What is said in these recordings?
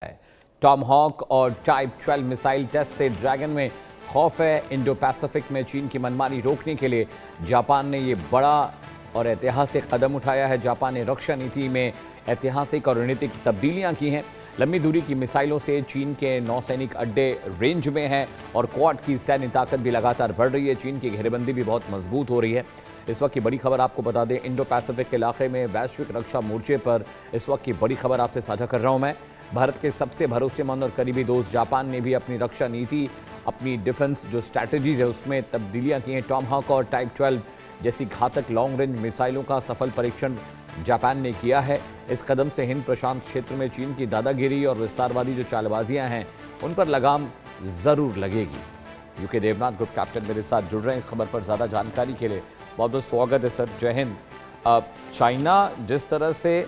है। Tom hoc और type 12 missile test से ड्रैगन में खौफ है। इंडो पैसिफिक में चीन की मनमानी रोकने के लिए जापान ने ये बड़ा और ऐतिहासिक कदम उठाया है। जापान ने रक्षा नीति में ऐतिहासिक और रणनीतिक तब्दीलियां की हैं। लंबी दूरी की मिसाइलों से चीन के नौसैनिक अड्डे रेंज में हैं और क्वाड की सैन्य ताकत भी लगातार बढ़ रही है। चीन की घेरेबंदी भी बहुत मजबूत हो रही है। इस वक्त की बड़ी खबर आपको बता दें, इंडो पैसिफिक के इलाके में वैश्विक रक्षा मोर्चे पर इस वक्त की बड़ी खबर आपसे साझा कर रहा हूं मैं। भारत के सबसे भरोसेमंद और करीबी दोस्त जापान ने भी अपनी रक्षा नीति, अपनी डिफेंस जो स्ट्रैटेजीज है उसमें तब्दीलियां की हैं। टॉम हॉक और टाइप 12 जैसी घातक लॉन्ग रेंज मिसाइलों का सफल परीक्षण जापान ने किया है। इस कदम से हिंद प्रशांत क्षेत्र में चीन की दादागिरी और विस्तारवादी जो चालबाजियां हैं उन पर लगाम जरूर लगेगी। यूके देवनाथ ग्रुप कैप्टन मेरे साथ जुड़ रहे हैं इस खबर पर ज़्यादा जानकारी के लिए। बहुत बहुत स्वागत है सर, जय हिंद। चाइना जिस तरह से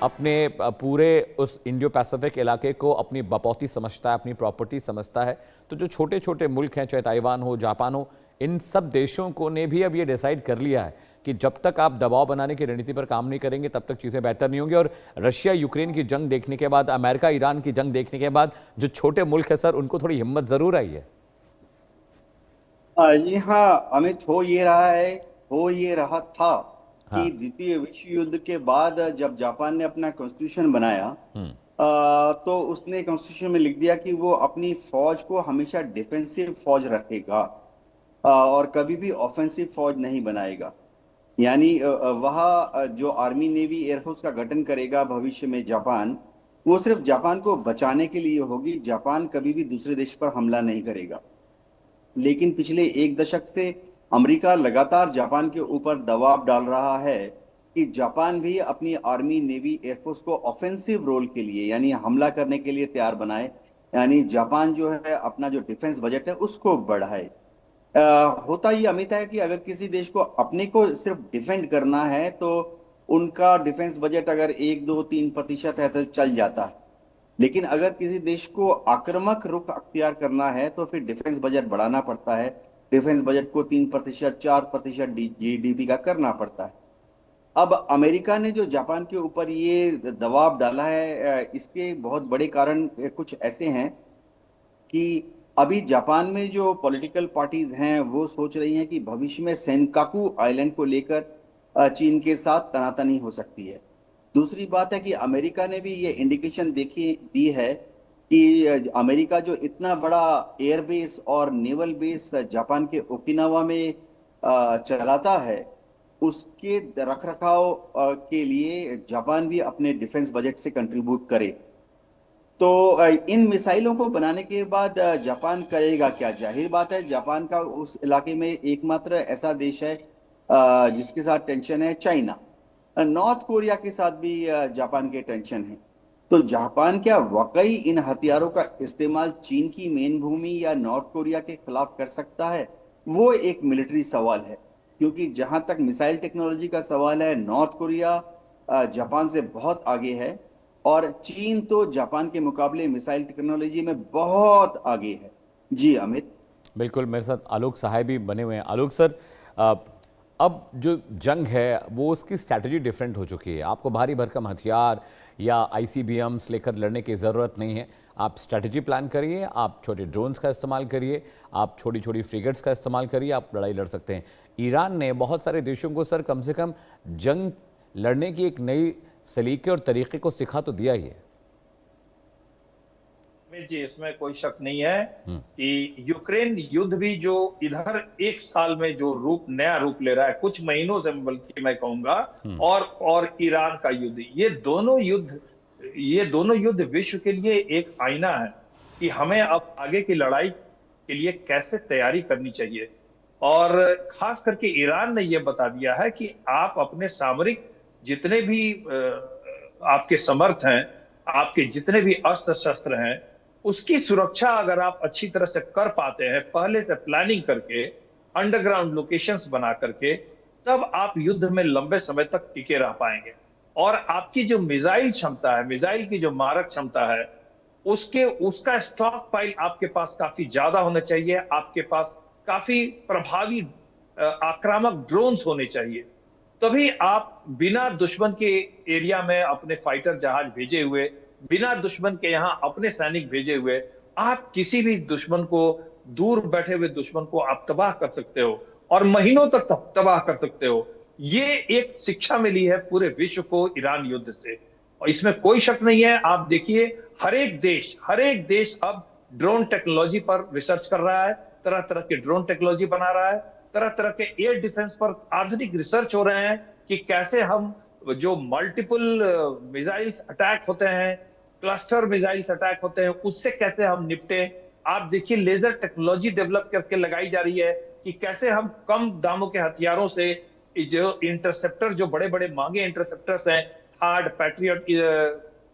अपने पूरे उस इंडो पैसिफिक इलाके को अपनी बपौती समझता है, अपनी प्रॉपर्टी समझता है, तो जो छोटे छोटे मुल्क हैं, चाहे ताइवान हो, जापान हो, इन सब देशों को ने भी अब ये डिसाइड कर लिया है कि जब तक आप दबाव बनाने की रणनीति पर काम नहीं करेंगे तब तक चीज़ें बेहतर नहीं होंगी। और रशिया यूक्रेन की जंग देखने के बाद, अमेरिका ईरान की जंग देखने के बाद जो छोटे मुल्क है सर, उनको थोड़ी हिम्मत जरूर आई है। जी हाँ अमित, हो ये रहा था कि हाँ। द्वितीय विश्व युद्ध के बाद जब जापान ने अपना कॉन्स्टिट्यूशन बनाया, हम्म। तो उसने कॉन्स्टिट्यूशन में लिख दिया कि वो अपनी फौज को हमेशा डिफेंसिव फौज रखेगा, और कभी भी ऑफेंसिव फौज नहीं बनाएगा। यानी वह जो आर्मी नेवी एयरफोर्स का गठन करेगा भविष्य में जापान, वो सिर्फ जापान को बचाने के लिए होगी। जापान कभी भी दूसरे देश पर हमला नहीं करेगा। लेकिन पिछले एक दशक से अमेरिका लगातार जापान के ऊपर दबाव डाल रहा है कि जापान भी अपनी आर्मी नेवी एयरफोर्स को ऑफेंसिव रोल के लिए, यानी हमला करने के लिए तैयार बनाए। यानी जापान जो है अपना जो डिफेंस बजट है उसको बढ़ाए। होता ये अमित है कि अगर किसी देश को अपने को सिर्फ डिफेंड करना है तो उनका डिफेंस बजट अगर 1, 2, 3% है तो चल जाता है। लेकिन अगर किसी देश को आक्रामक रुख अख्तियार करना है तो फिर डिफेंस बजट बढ़ाना पड़ता है। डिफेंस बजट को 3%, 4% जीडीपी का करना पड़ता है। अब अमेरिका ने जो जापान के ऊपर ये दबाव डाला है, इसके बहुत बड़े कारण कुछ ऐसे हैं कि अभी जापान में जो पॉलिटिकल पार्टीज हैं वो सोच रही हैं कि भविष्य में सेनकाकू आइलैंड को लेकर चीन के साथ तनातनी हो सकती है। दूसरी बात है कि अमेरिका ने भी ये इंडिकेशन देखी दी है कि अमेरिका जो इतना बड़ा एयरबेस और नेवल बेस जापान के ओकिनावा में चलाता है, उसके रखरखाव के लिए जापान भी अपने डिफेंस बजट से कंट्रीब्यूट करे। तो इन मिसाइलों को बनाने के बाद जापान करेगा क्या? जाहिर बात है, जापान का उस इलाके में एकमात्र ऐसा देश है जिसके साथ टेंशन है, चाइना। नॉर्थ कोरिया के साथ भी जापान के टेंशन है। तो जापान क्या वाकई इन हथियारों का इस्तेमाल चीन की मेन भूमि या नॉर्थ कोरिया के खिलाफ कर सकता है? वो एक मिलिट्री सवाल है, क्योंकि जहां तक मिसाइल टेक्नोलॉजी का सवाल है, नॉर्थ कोरिया जापान से बहुत आगे है, और चीन तो जापान के मुकाबले मिसाइल टेक्नोलॉजी में बहुत आगे है। जी अमित। बिल्कुल, मेरे साथ आलोक सहाय भी बने हुए हैं। आलोक सर, अ, अब जो जंग है वो उसकी स्ट्रैटेजी डिफरेंट हो चुकी है। आपको भारी भरकम हथियार या आईसीबीएम्स लेकर लड़ने की ज़रूरत नहीं है। आप स्ट्रैटेजी प्लान करिए, आप छोटे ड्रोन्स का इस्तेमाल करिए, आप छोटी छोटी फ्रिगेट्स का इस्तेमाल करिए, आप लड़ाई लड़ सकते हैं। ईरान ने बहुत सारे देशों को सर कम से कम जंग लड़ने की एक नई सलीके और तरीके को सिखा तो दिया ही है। में जी इसमें कोई शक नहीं है कि यूक्रेन युद्ध भी जो इधर एक साल में जो नया रूप ले रहा है, कुछ महीनों से बल्कि मैं कहूंगा, और ईरान का युद्ध, ये दोनों युद्ध विश्व के लिए एक आईना है कि हमें अब आगे की लड़ाई के लिए कैसे तैयारी करनी चाहिए। और खास करके ईरान ने यह बता दिया है कि आप अपने सामरिक जितने भी आपके समर्थ हैं, आपके जितने भी अस्त्र शस्त्र हैं, उसकी सुरक्षा अगर आप अच्छी तरह से कर पाते हैं, पहले से प्लानिंग करके, अंडरग्राउंड लोकेशंस बना करके, तब आप युद्ध में लंबे समय तक टिके रह पाएंगे। और आपकी जो मिसाइल क्षमता है, मिसाइल की जो मारक क्षमता है, उसका स्टॉक पाइल आपके पास काफी ज्यादा होना चाहिए। आपके पास काफी प्रभावी आक्रामक ड्रोन्स होने चाहिए। तभी आप बिना दुश्मन के एरिया में अपने फाइटर जहाज भेजे हुए बिना दुश्मन के यहाँ अपने सैनिक भेजे हुए आप किसी भी दुश्मन को, दूर बैठे हुए दुश्मन को आप तबाह कर सकते हो और महीनों तक तबाह कर सकते हो। ये एक शिक्षा मिली है पूरे विश्व को ईरान युद्ध से, और इसमें कोई शक नहीं है। आप देखिए, हर एक देश अब ड्रोन टेक्नोलॉजी पर रिसर्च कर रहा है, तरह तरह के ड्रोन टेक्नोलॉजी बना रहा है, तरह तरह के एयर डिफेंस पर आधुनिक रिसर्च हो रहे हैं कि कैसे हम जो मल्टीपल मिसाइल्स अटैक होते हैं, क्लस्टर मिसाइल्स अटैक होते हैं, उससे कैसे हम निपटे। आप देखिए, लेजर टेक्नोलॉजी डेवलप करके लगाई जा रही है कि कैसे हम कम दामों के हथियारों से जो इंटरसेप्टर, जो बड़े बड़े महंगे इंटरसेप्टर्स हैं, थार्ड पैट्रियट,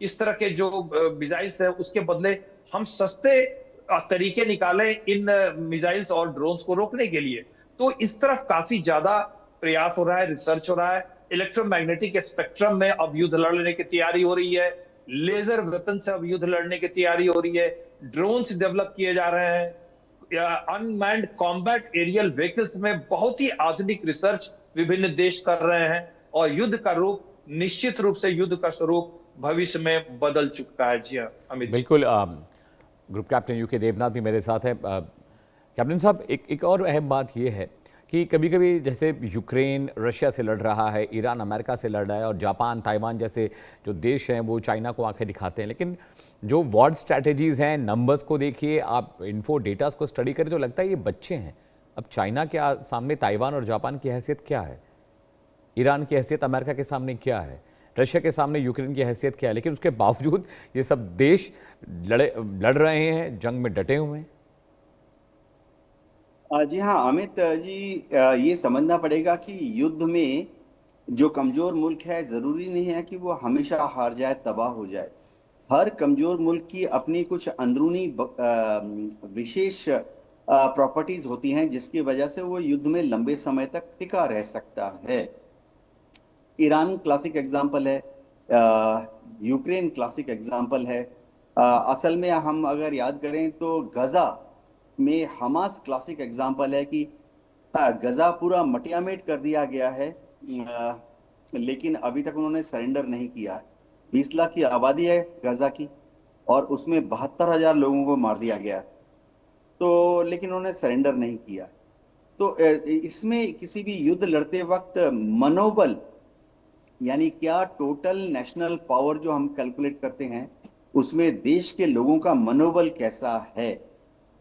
इस तरह के जो मिसाइल्स है, उसके बदले हम सस्ते तरीके निकालें इन मिसाइल्स और ड्रोन्स को रोकने के लिए। तो इस तरफ काफी ज्यादा प्रयास हो रहा है, रिसर्च हो रहा है। इलेक्ट्रोमैग्नेटिक स्पेक्ट्रम में अब युद्ध लड़ने की तैयारी हो रही है, लेजर वेपन से अब युद्ध लड़ने की तैयारी हो रही है, ड्रोन्स डेवलप किए जा रहे हैं, अनमैन्ड कॉम्बैट एरियल व्हीकल्स में बहुत ही आधुनिक रिसर्च विभिन्न देश कर रहे हैं, और युद्ध का रूप, निश्चित रूप से युद्ध का स्वरूप भविष्य में बदल चुका है। जी हाँ अमित जी। बिल्कुल। ग्रुप कैप्टन यूके देवनाथ भी मेरे साथ है। कैप्टन साहब, एक और अहम बात यह है कि कभी कभी जैसे यूक्रेन रशिया से लड़ रहा है, ईरान अमेरिका से लड़ रहा है, और जापान ताइवान जैसे जो देश हैं वो चाइना को आंखें दिखाते हैं, लेकिन जो वॉर स्ट्रैटेजीज हैं, नंबर्स को देखिए, आप इन्फो डेटास को स्टडी करें तो लगता है ये बच्चे हैं। अब चाइना के सामने ताइवान और जापान की हैसियत क्या है, ईरान की हैसियत अमेरिका के सामने क्या है, रशिया के सामने यूक्रेन की हैसियत क्या है, लेकिन उसके बावजूद ये सब देश लड़ रहे हैं, जंग में डटे हुए हैं। जी हाँ अमित जी, ये समझना पड़ेगा कि युद्ध में जो कमजोर मुल्क है, जरूरी नहीं है कि वो हमेशा हार जाए, तबाह हो जाए। हर कमजोर मुल्क की अपनी कुछ अंदरूनी विशेष प्रॉपर्टीज होती हैं जिसकी वजह से वो युद्ध में लंबे समय तक टिका रह सकता है। ईरान क्लासिक एग्जाम्पल है, यूक्रेन क्लासिक एग्जाम्पल है। असल में हम अगर याद करें तो गजा में हमास क्लासिक एग्जाम्पल है कि गजा पूरा मटियामेट कर दिया गया है, लेकिन अभी तक उन्होंने सरेंडर नहीं किया है। 20 लाख की आबादी है गजा की, और उसमें 72,000 लोगों को मार दिया गया है, तो लेकिन उन्होंने सरेंडर नहीं किया। तो इसमें किसी भी युद्ध लड़ते वक्त मनोबल, यानी क्या टोटल नेशनल पावर जो हम कैलकुलेट करते हैं, उसमें देश के लोगों का मनोबल कैसा है।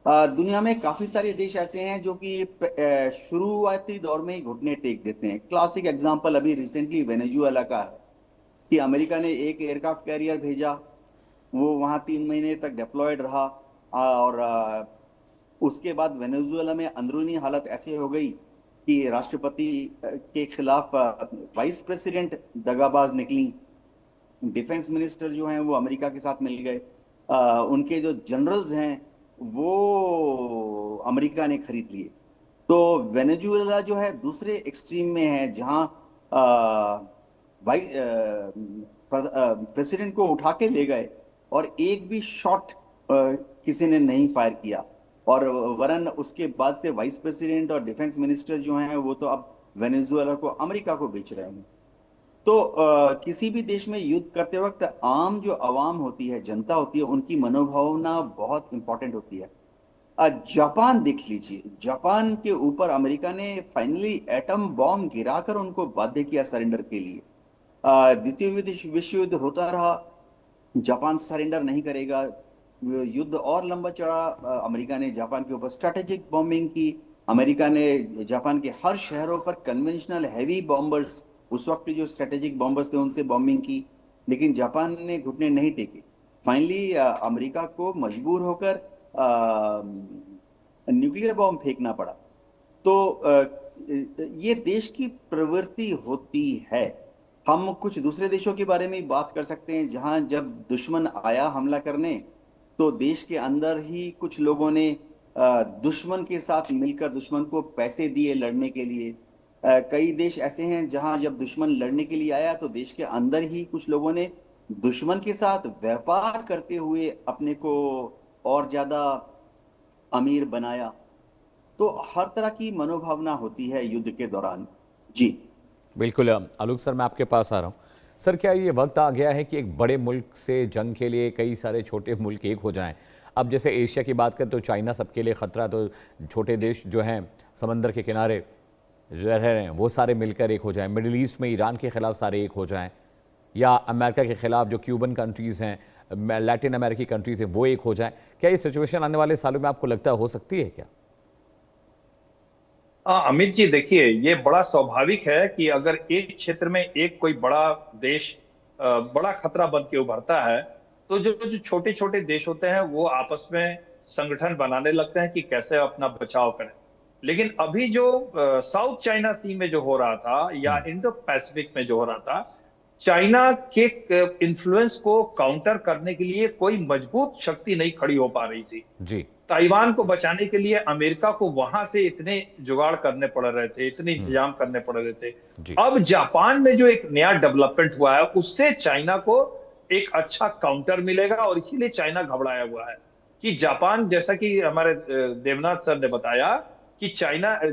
दुनिया में काफी सारे देश ऐसे हैं जो कि शुरुआती दौर में ही घुटने टेक देते हैं। क्लासिक एग्जांपल अभी रिसेंटली वेनेजुएला का है कि अमेरिका ने एक एयरक्राफ्ट कैरियर भेजा, वो वहां 3 महीने तक डिप्लॉयड रहा, और उसके बाद वेनेजुएला में अंदरूनी हालत ऐसी हो गई कि राष्ट्रपति के खिलाफ वाइस प्रेसिडेंट दगाबाज निकली, डिफेंस मिनिस्टर जो हैं वो अमेरिका के साथ मिल गए, उनके जो जनरल्स हैं वो अमेरिका ने खरीद लिए। तो वेनेजुएला जो है दूसरे एक्सट्रीम में है, जहां प्रेसिडेंट को उठा के ले गए और एक भी शॉट किसी ने नहीं फायर किया, और वरन उसके बाद से वाइस प्रेसिडेंट और डिफेंस मिनिस्टर जो हैं वो तो अब वेनेजुएला को अमेरिका को बेच रहे हैं। तो किसी भी देश में युद्ध करते वक्त आम जो आवाम होती है, जनता होती है, उनकी मनोभावना बहुत इंपॉर्टेंट होती है। जापान देख लीजिए, जापान के ऊपर अमेरिका ने फाइनली एटम बॉम्ब गिराकर उनको बाध्य किया सरेंडर के लिए। द्वितीय विश्व युद्ध होता रहा, जापान सरेंडर नहीं करेगा, युद्ध और लंबा चढ़ा। अमेरिका ने जापान के ऊपर स्ट्रेटेजिक बॉम्बिंग की, अमेरिका ने जापान के हर शहरों पर कन्वेंशनल हैवी बॉम्बर्स, उस वक्त जो स्ट्रेटेजिक बॉम्बर्स थे उनसे बॉम्बिंग की, लेकिन जापान ने घुटने नहीं टेके। फाइनली अमेरिका को मजबूर होकर न्यूक्लियर बॉम्ब फेंकना पड़ा। तो ये देश की प्रवृत्ति होती है। हम कुछ दूसरे देशों के बारे में बात कर सकते हैं जहां जब दुश्मन आया हमला करने, तो देश के अंदर ही कुछ लोगों ने दुश्मन के साथ मिलकर दुश्मन को पैसे दिए लड़ने के लिए। कई देश ऐसे हैं जहां जब दुश्मन लड़ने के लिए आया तो देश के अंदर ही कुछ लोगों ने दुश्मन के साथ व्यापार करते हुए अपने को और ज्यादा अमीर बनाया। तो हर तरह की मनोभावना होती है युद्ध के दौरान। जी बिल्कुल। आलोक सर, मैं आपके पास आ रहा हूँ। सर, क्या ये वक्त आ गया है कि एक बड़े मुल्क से जंग के लिए कई सारे छोटे मुल्क एक हो जाएं? अब जैसे एशिया की बात करें तो चाइना सबके लिए ख़तरा, तो छोटे देश जो हैं समंदर के किनारे जो रह रहे हैं वो सारे मिलकर एक हो जाएं, मिडिल ईस्ट में ईरान के ख़िलाफ़ सारे एक हो जाएं, या अमेरिका के ख़िलाफ़ जो क्यूबन कंट्रीज़ हैं, लैटिन अमेरिकी कंट्रीज़ हैं, वो एक हो जाएं। क्या ये सिचुएशन आने वाले सालों में आपको लगता है हो सकती है क्या? अमित जी, देखिए, ये बड़ा स्वाभाविक है कि अगर एक क्षेत्र में एक कोई बड़ा देश बड़ा खतरा बन के उभरता है, तो जो जो छोटे छोटे देश होते हैं वो आपस में संगठन बनाने लगते हैं कि कैसे अपना बचाव करें। लेकिन अभी जो साउथ चाइना सी में जो हो रहा था या इंडो पैसिफिक में जो हो रहा था, चाइना के इन्फ्लुएंस को काउंटर करने के लिए कोई मजबूत शक्ति नहीं खड़ी हो पा रही थी। जी। ताइवान को बचाने के लिए अमेरिका को वहां से इतने जुगाड़ करने पड़ रहे थे, इतने इंतजाम करने पड़ रहे थे। जी। अब जापान में जो एक नया डेवलपमेंट हुआ है, उससे चाइना को एक अच्छा काउंटर मिलेगा, और इसीलिए चाइना घबराया हुआ है कि जापान, जैसा कि हमारे देवनाथ सर ने बताया, कि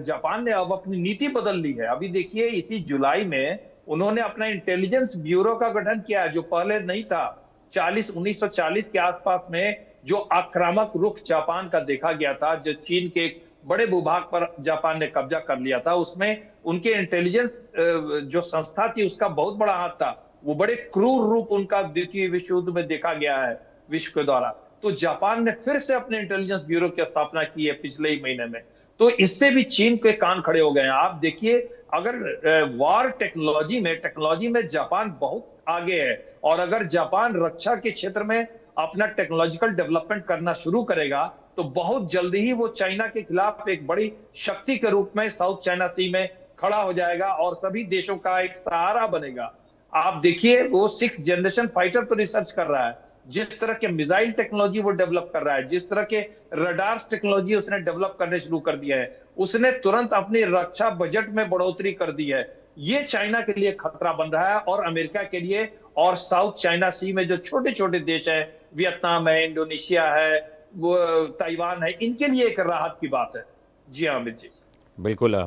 जापान ने अब अपनी नीति बदल ली है। अभी देखिए, इसी जुलाई में उन्होंने अपना इंटेलिजेंस ब्यूरो का गठन किया है, जो पहले नहीं था। 1940 के आसपास में जो आक्रामक रुख जापान का देखा गया था, जो चीन के एक बड़े भूभाग पर जापान ने कब्जा कर लिया था, उसमें उनके इंटेलिजेंस जो संस्था थी उसका बहुत बड़ा हाथ था। वो बड़े क्रूर रूप उनका द्वितीय विश्व युद्ध में देखा गया है विश्व के द्वारा। तो जापान ने फिर से अपने इंटेलिजेंस ब्यूरो की स्थापना की है पिछले ही महीने में। तो इससे भी चीन के कान खड़े हो गए हैं। आप देखिए, अगर वॉर टेक्नोलॉजी में जापान बहुत आगे है, और अगर जापान रक्षा के क्षेत्र में अपना टेक्नोलॉजिकल डेवलपमेंट करना शुरू करेगा, तो बहुत जल्दी ही वो चाइना के खिलाफ एक बड़ी शक्ति के रूप में साउथ चाइना सी में खड़ा हो जाएगा और सभी देशों का एक सहारा बनेगा। आप देखिए, वो 6th जनरेशन फाइटर पर रिसर्च कर रहा है, जिस तरह के मिसाइल टेक्नोलॉजी वो डेवलप कर रहा है, जिस तरह के रडार टेक्नोलॉजी उसने डेवलप करने शुरू कर दिया है, उसने तुरंत अपनी रक्षा बजट में बढ़ोतरी कर दी है। ये चाइना के लिए खतरा बन रहा है, और अमेरिका के लिए, और साउथ चाइना सी में जो छोटे छोटे देश हैं, वियतनाम है, इंडोनेशिया है, वो ताइवान है, इनके लिए एक राहत की बात है। जी हाँ अमित जी। बिल्कुल।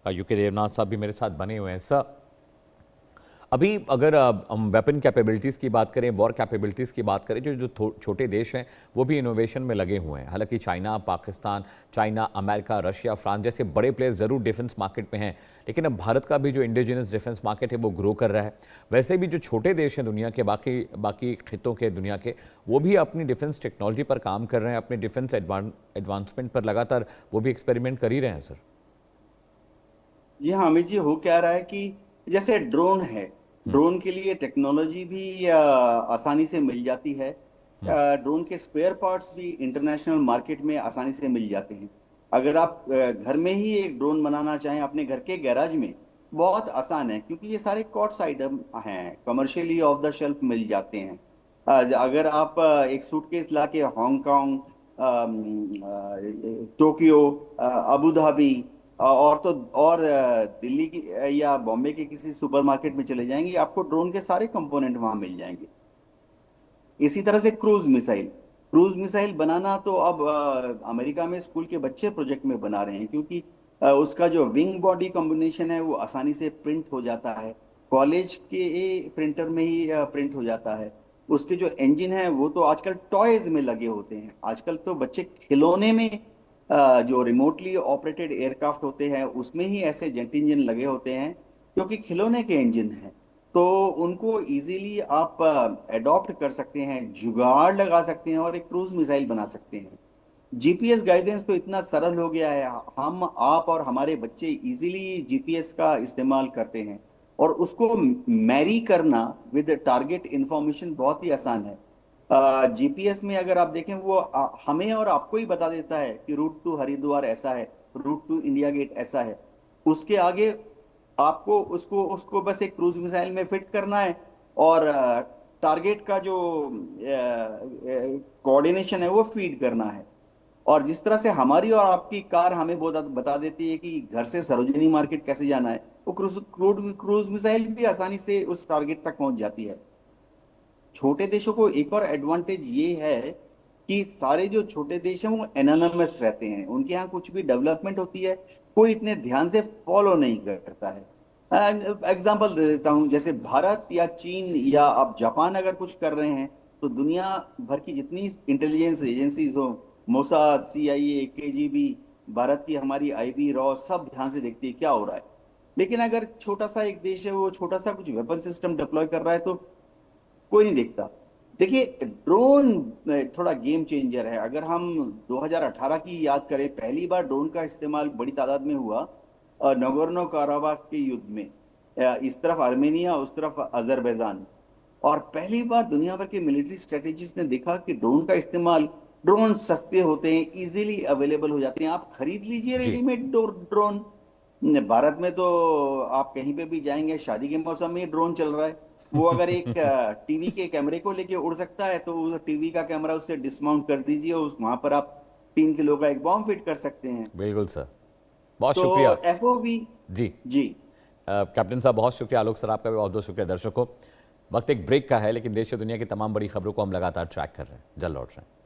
यूके देवनाथ साहब भी मेरे साथ बने हुए हैं। सर, अभी अगर हम वेपन कैपेबिलिटीज़ की बात करें, वॉर कैपेबिलिटीज़ की बात करें, जो जो छोटे देश हैं वो भी इनोवेशन में लगे हुए हैं। हालांकि चाइना, अमेरिका, रशिया, फ्रांस जैसे बड़े प्लेयर्स ज़रूर डिफेंस मार्केट में हैं, लेकिन अब भारत का भी जो इंडिजिनस डिफेंस मार्केट है वो ग्रो कर रहा है। वैसे भी जो छोटे देश हैं दुनिया के, बाकी खितों के दुनिया के, वो भी अपनी डिफेंस टेक्नोलॉजी पर काम कर रहे हैं, अपने डिफेंस एडवांसमेंट पर लगातार वो भी एक्सपेरिमेंट कर ही रहे हैं। सर, जी हाँ अमित जी, हो क्या रहा है कि जैसे ड्रोन है, ड्रोन के लिए टेक्नोलॉजी भी आसानी से मिल जाती है। ड्रोन के स्पेयर पार्ट्स भी इंटरनेशनल मार्केट में आसानी से मिल जाते हैं। अगर आप घर में ही एक ड्रोन बनाना चाहें अपने घर के गैराज में, बहुत आसान है, क्योंकि ये सारे कॉट्स आइटम हैं, कमर्शियली ऑफ द शेल्फ मिल जाते हैं। अगर आप एक सूटकेस ला के हांगकांग, टोक्यो, अबू धाबी और दिल्ली की या बॉम्बे के किसी सुपरमार्केट में चले जाएंगे, आपको ड्रोन के सारे कंपोनेंट वहां मिल जाएंगे। इसी तरह से क्रूज मिसाइल बनाना तो अब अमेरिका में स्कूल के बच्चे प्रोजेक्ट में बना रहे हैं, क्योंकि उसका जो विंग बॉडी कॉम्बिनेशन है वो आसानी से प्रिंट हो जाता है, कॉलेज के प्रिंटर में ही प्रिंट हो जाता है। उसके जो इंजन है वो तो आजकल टॉयज में लगे होते हैं। आजकल तो बच्चे खिलौने में जो रिमोटली ऑपरेटेड एयरक्राफ्ट होते हैं उसमें ही ऐसे जेट इंजन लगे होते हैं, क्योंकि खिलौने के इंजन हैं, तो उनको इजीली आप अडॉप्ट कर सकते हैं, जुगाड़ लगा सकते हैं और एक क्रूज मिसाइल बना सकते हैं। जीपीएस गाइडेंस तो इतना सरल हो गया है, हम आप और हमारे बच्चे इजीली जीपीएस का इस्तेमाल करते हैं, और उसको मैरी करना विद टारगेट इंफॉर्मेशन बहुत ही आसान है। जीपीएस में अगर आप देखें, वो हमें और आपको ही बता देता है कि रूट टू हरिद्वार ऐसा है, रूट टू इंडिया गेट ऐसा है। उसके आगे आपको उसको उसको बस एक क्रूज मिसाइल में फिट करना है, और टारगेट का जो कोऑर्डिनेशन है वो फीड करना है। और जिस तरह से हमारी और आपकी कार हमें बता देती है कि घर से सरोजिनी मार्केट कैसे जाना है, वो क्रूज मिसाइल भी आसानी से उस टारगेट तक पहुंच जाती है। छोटे देशों को एक और एडवांटेज ये है कि सारे जो छोटे देश हैं वो एनोनिमस रहते हैं, उनके यहाँ कुछ भी डेवलपमेंट होती है कोई इतने ध्यान से फॉलो नहीं करता है। एग्जाम्पल दे देता हूँ, जैसे भारत या चीन या अब जापान अगर कुछ कर रहे हैं तो दुनिया भर की जितनी इंटेलिजेंस एजेंसीज हो, मोसाद, सीआईए, केजीबी, भारत की हमारी आईबी, रॉ, सब ध्यान से देखती है क्या हो रहा है। लेकिन अगर छोटा सा एक देश है, वो छोटा सा कुछ वेपन सिस्टम डिप्लॉय कर रहा है तो कोई नहीं देखता। देखिए, ड्रोन थोड़ा गेम चेंजर है। अगर हम 2018 की याद करें, पहली बार ड्रोन का इस्तेमाल बड़ी तादाद में हुआ नगोर्नो काराबाख के युद्ध में। इस तरफ आर्मेनिया, उस तरफ अजरबैजान। और पहली बार दुनिया भर के मिलिट्री स्ट्रेटेजिस्ट ने देखा कि ड्रोन का इस्तेमाल, ड्रोन सस्ते होते हैं, इजीली अवेलेबल हो जाते हैं, आप खरीद लीजिए जी। Readymade drone. भारत में तो आप कहीं पे भी जाएंगे, शादी के मौसम में ड्रोन चल रहा है। वो अगर एक टीवी के कैमरे को लेके उड़ सकता है तो उस टीवी का कैमरा उससे डिसमाउंट कर दीजिए, उस वहां पर आप 3 किलो का एक बॉम्ब फिट कर सकते हैं। बिल्कुल सर, बहुत तो शुक्रिया। एफओबी। जी, जी। कैप्टन साहब बहुत शुक्रिया, आलोक सर आपका भी बहुत बहुत शुक्रिया। दर्शकों, वक्त एक ब्रेक का है, लेकिन देश और दुनिया की तमाम बड़ी खबरों को हम लगातार ट्रैक कर रहे हैं। जल्द लौट रहे हैं।